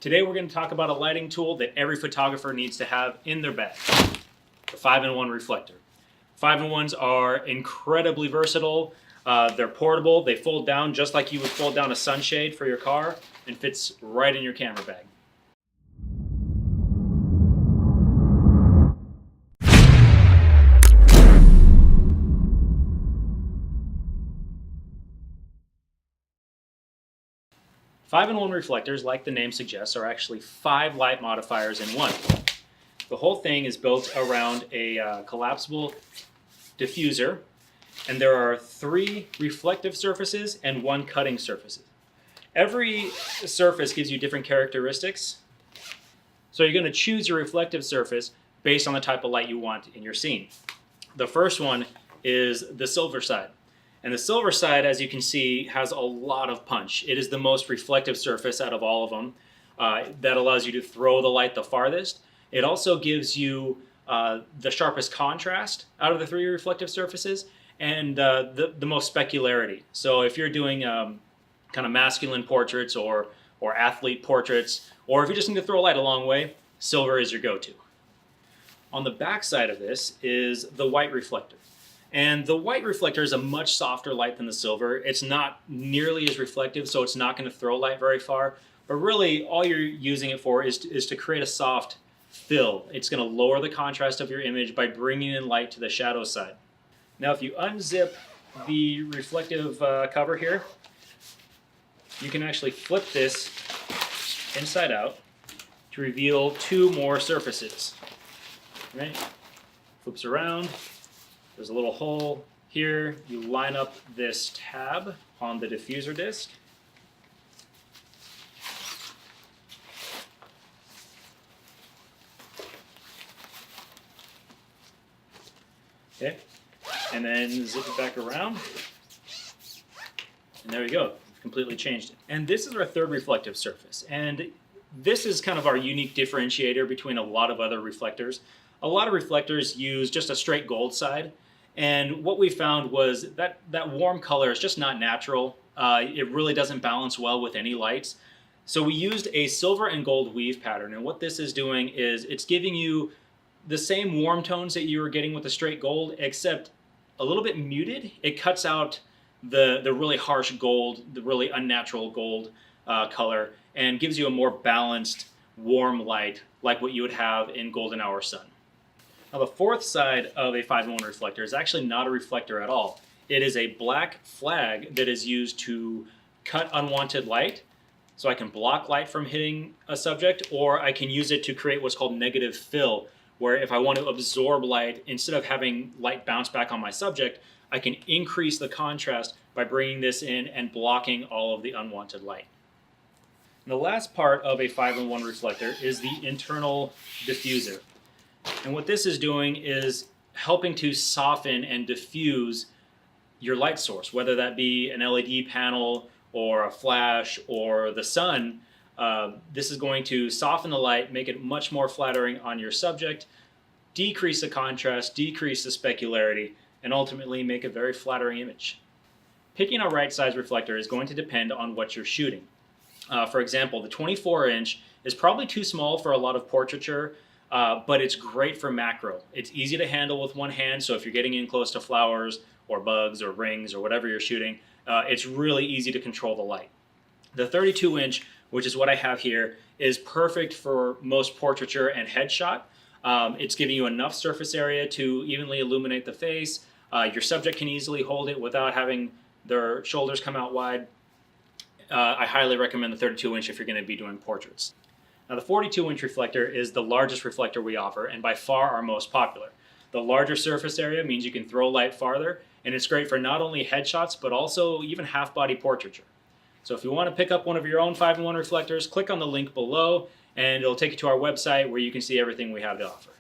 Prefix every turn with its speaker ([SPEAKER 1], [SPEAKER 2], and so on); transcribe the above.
[SPEAKER 1] Today we're going to talk about a lighting tool that every photographer needs to have in their bag, the 5-in-1 reflector. 5-in-1s are incredibly versatile. They're portable. They fold down just like you would fold down a sunshade for your car and fits right in your camera bag. Five-in-1 reflectors, like the name suggests, are actually 5 light modifiers in one. The whole thing is built around a collapsible diffuser, and there are 3 reflective surfaces and 1 cutting surface. Every surface gives you different characteristics, so you're going to choose your reflective surface based on the type of light you want in your scene. The first one is the silver side. And the silver side, as you can see, has a lot of punch. It is the most reflective surface out of all of them. That allows you to throw the light the farthest. It also gives you the sharpest contrast out of the 3 reflective surfaces and the most specularity. So if you're doing kind of masculine portraits or athlete portraits, or if you just need to throw light a long way, silver is your go-to. On the back side of this is the white reflector. And the white reflector is a much softer light than the silver. It's not nearly as reflective, so it's not going to throw light very far. But really, all you're using it for is to create a soft fill. It's going to lower the contrast of your image by bringing in light to the shadow side. Now, if you unzip the reflective cover here, you can actually flip this inside out to reveal 2 more surfaces. Right? Flips around. There's a little hole here. You line up this tab on the diffuser disc. Okay, and then zip it back around. And there we go. We've completely changed it. And this is our 3rd reflective surface. And this is kind of our unique differentiator between a lot of other reflectors. A lot of reflectors use just a straight gold side. And what we found was that warm color is just not natural. It really doesn't balance well with any lights. So we used a silver and gold weave pattern. And what this is doing is it's giving you the same warm tones that you were getting with the straight gold, except a little bit muted. It cuts out the really harsh gold, the really unnatural gold color, and gives you a more balanced, warm light like what you would have in golden hour sun. Now the 4th side of a 5-in-1 reflector is actually not a reflector at all. It is a black flag that is used to cut unwanted light. So I can block light from hitting a subject, or I can use it to create what's called negative fill, where if I want to absorb light, instead of having light bounce back on my subject, I can increase the contrast by bringing this in and blocking all of the unwanted light. And the last part of a 5-in-1 reflector is the internal diffuser. And what this is doing is helping to soften and diffuse your light source, whether that be an LED panel or a flash or the sun. This is going to soften the light, make it much more flattering on your subject, decrease the contrast, decrease the specularity, and ultimately make a very flattering image. Picking a right size reflector is going to depend on what you're shooting. For example, the 24-inch is probably too small for a lot of portraiture, but it's great for macro. It's easy to handle with one hand, so if you're getting in close to flowers or bugs or rings or whatever you're shooting, it's really easy to control the light. The 32-inch, which is what I have here, is perfect for most portraiture and headshot. It's giving you enough surface area to evenly illuminate the face. Your subject can easily hold it without having their shoulders come out wide. I highly recommend the 32-inch if you're going to be doing portraits. Now the 42-inch reflector is the largest reflector we offer and by far our most popular. The larger surface area means you can throw light farther, and it's great for not only headshots but also even half-body portraiture. So if you want to pick up one of your own 5-in-1 reflectors, click on the link below and it'll take you to our website where you can see everything we have to offer.